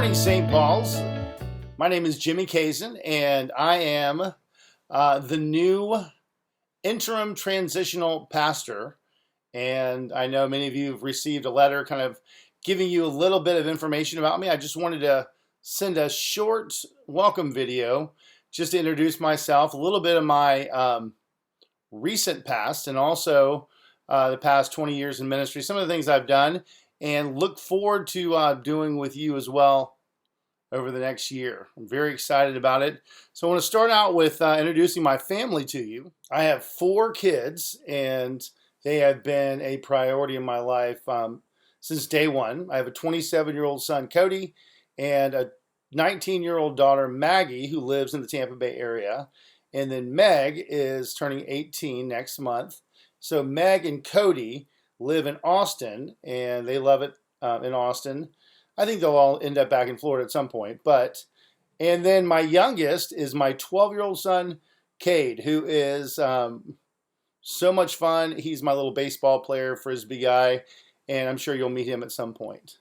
morning, St. Paul's. My name is Jimmy Kazin, and I am the new interim transitional pastor. And I know many of you have received a letter kind of giving you a little bit of information about me. I just wanted to send a short welcome video just to introduce myself, a little bit of my recent past, and also the past 20 years in ministry, some of the things I've done, and look forward to doing with you as well over the next year. I'm very excited about it. So I want to start out with introducing my family to you. I have 4 kids, and they have been a priority in my life since day one. I have a 27-year-old son, Cody, and a 19-year-old daughter, Maggie, who lives in the Tampa Bay area. And then Meg is turning 18 next month. So Meg and Cody live in Austin, and they love it in Austin. I think they'll all end up back in Florida at some point. And then my youngest is my 12-year-old son, Cade, who is so much fun. He's my little baseball player, frisbee guy, and I'm sure you'll meet him at some point.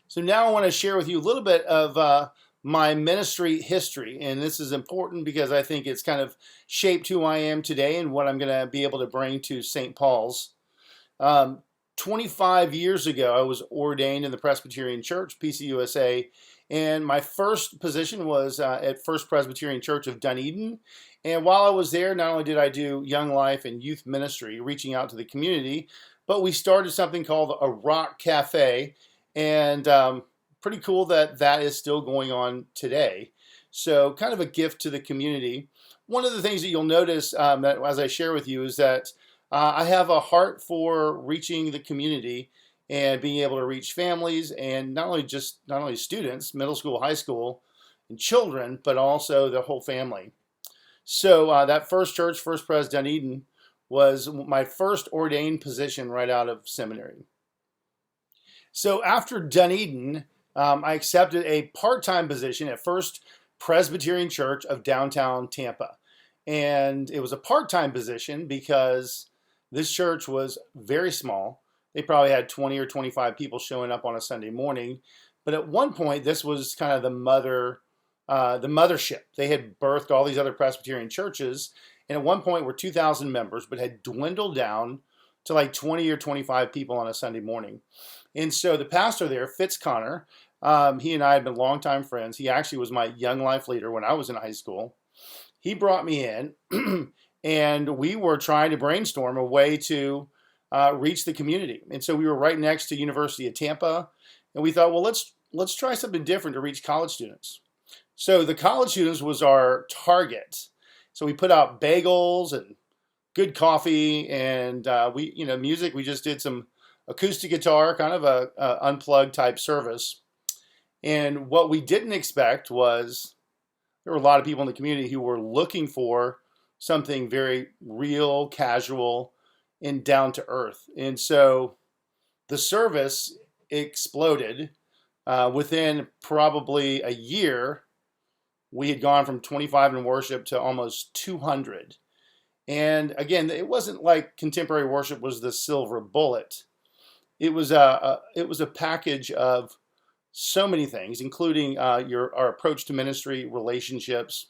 So now I want to share with you a little bit of my ministry history, and this is important because I think it's kind of shaped who I am today and what I'm going to be able to bring to St. Paul's. 25 years ago, I was ordained in the Presbyterian Church, PCUSA, and my first position was at First Presbyterian Church of Dunedin. And while I was there, not only did I do young life and youth ministry, reaching out to the community, but we started something called a Rock Cafe, and pretty cool that that is still going on today. So kind of a gift to the community. One of the things that you'll notice that as I share with you is that I have a heart for reaching the community and being able to reach families, and not only students, middle school, high school, and children, but also the whole family. So that first church, First Pres Dunedin, was my first ordained position right out of seminary. So after Dunedin, I accepted a part-time position at First Presbyterian Church of downtown Tampa. And it was a part-time position because this church was very small. They probably had 20 or 25 people showing up on a Sunday morning. But at one point, this was kind of the mothership. They had birthed all these other Presbyterian churches, and at one point were 2,000 members, but had dwindled down to like 20 or 25 people on a Sunday morning. And so the pastor there, Fitz Connor, he and I had been longtime friends. He actually was my young life leader when I was in high school. He brought me in, and we were trying to brainstorm a way to reach the community. And so we were right next to University of Tampa, and we thought, well, let's try something different to reach college students. So the college students was our target. So we put out bagels and good coffee, and music. We just did some acoustic guitar, kind of a unplugged type service. And what we didn't expect was there were a lot of people in the community who were looking for something very real, casual, and down to earth. And so the service exploded. Within probably a year, we had gone from 25 in worship to almost 200. And again, it wasn't like contemporary worship was the silver bullet. It was a package of so many things, including our approach to ministry, relationships,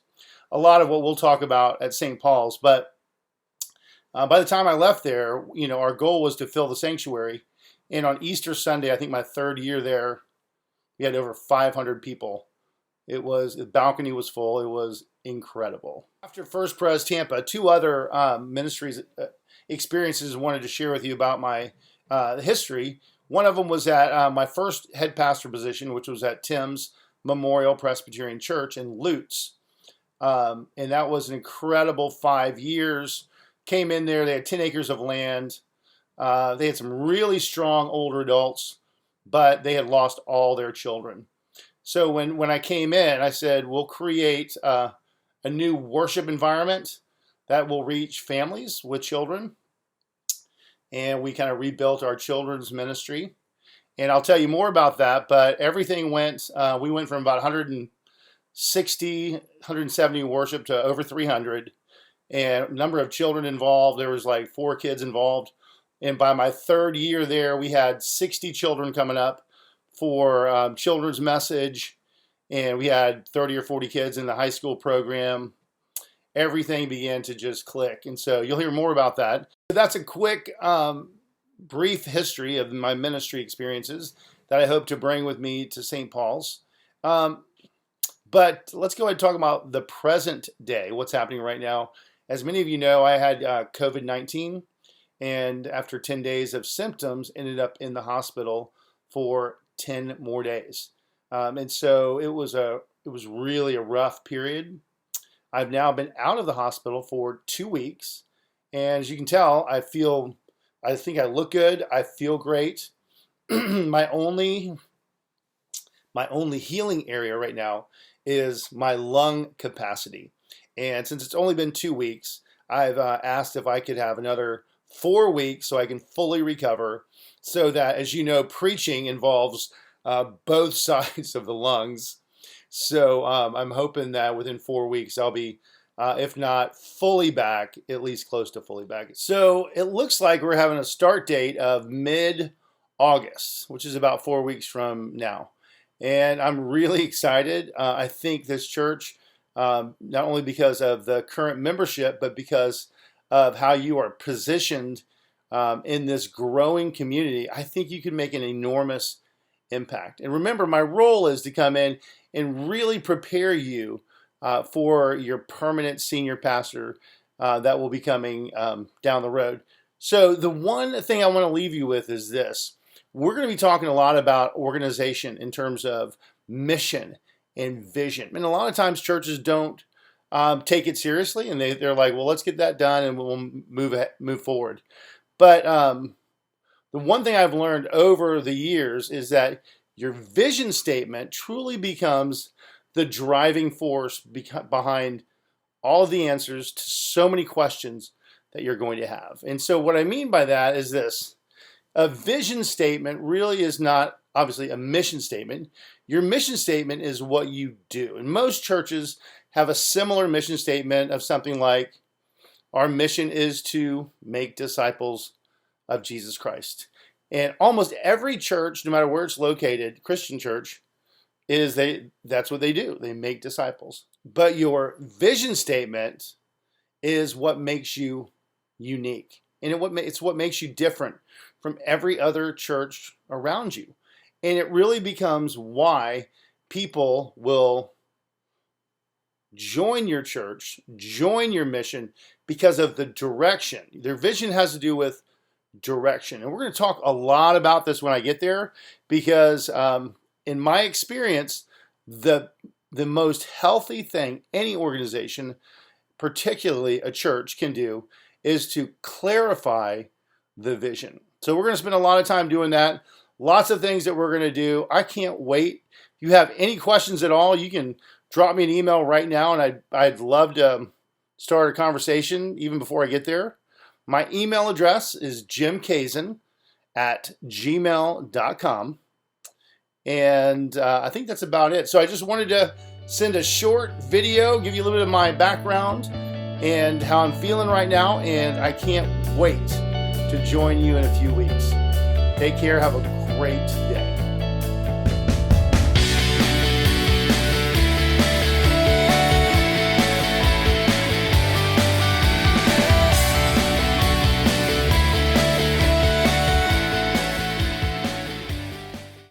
a lot of what we'll talk about at St. Paul's. But by the time I left there, our goal was to fill the sanctuary. And on Easter Sunday, I think my 3rd year there, we had over 500 people. The balcony was full. It was incredible. After First Pres Tampa, 2 other ministries experiences I wanted to share with you about my history. One of them was at my first head pastor position, which was at Tim's Memorial Presbyterian Church in Lutz. And that was an incredible 5 years. Came in there, they had 10 acres of land. They had some really strong older adults, but they had lost all their children. So when I came in, I said, we'll create a new worship environment that will reach families with children. And we kind of rebuilt our children's ministry. And I'll tell you more about that, but everything we went from about 160, 170 worship to over 300. And number of children involved, there was like 4 kids involved. And by my 3rd year there, we had 60 children coming up for children's message, and we had 30 or 40 kids in the high school program. Everything began to just click. And so you'll hear more about that. But that's a quick, brief history of my ministry experiences that I hope to bring with me to St. Paul's. But let's go ahead and talk about the present day, what's happening right now. As many of you know, I had COVID-19, and after 10 days of symptoms, ended up in the hospital for 10 more days. And so it was really a rough period. I've now been out of the hospital for 2 weeks, and as you can tell, I think I look good. I feel great. My only healing area right now is my lung capacity. And since it's only been 2 weeks, I've asked if I could have another 4 weeks so I can fully recover, so that, as you know, preaching involves both sides of the lungs. So I'm hoping that within 4 weeks I'll be, if not fully back, at least close to fully back. So it looks like we're having a start date of mid-August, which is about 4 weeks from now. And I'm really excited. I think this church, not only because of the current membership, but because of how you are positioned in this growing community, I think you can make an enormous impact. And remember, my role is to come in and really prepare you for your permanent senior pastor that will be coming down the road. So the one thing I want to leave you with is this. We're going to be talking a lot about organization in terms of mission and vision. And a lot of times churches don't take it seriously, and they're like, well, let's get that done and we'll move forward. But the one thing I've learned over the years is that your vision statement truly becomes the driving force behind all of the answers to so many questions that you're going to have. And so what I mean by that is this. A vision statement really is not obviously a mission statement. Your mission statement is what you do. And most churches have a similar mission statement of something like, our mission is to make disciples of Jesus Christ. And almost every church, no matter where it's located, Christian church, that's what they do. They make disciples. But your vision statement is what makes you unique. And it's what makes you different from every other church around you. And it really becomes why people will join your church, join your mission, because of the direction. Their vision has to do with direction. And we're going to talk a lot about this when I get there, because in my experience, the most healthy thing any organization, particularly a church, can do is to clarify the vision. So we're going to spend a lot of time doing that. Lots of things that we're going to do. I can't wait. If you have any questions at all, you can drop me an email right now, and I'd love to start a conversation even before I get there. My email address is jimkazin@gmail.com. And I think that's about it. So I just wanted to send a short video, give you a little bit of my background and how I'm feeling right now. And I can't wait to join you in a few weeks. Take care. Have a great day.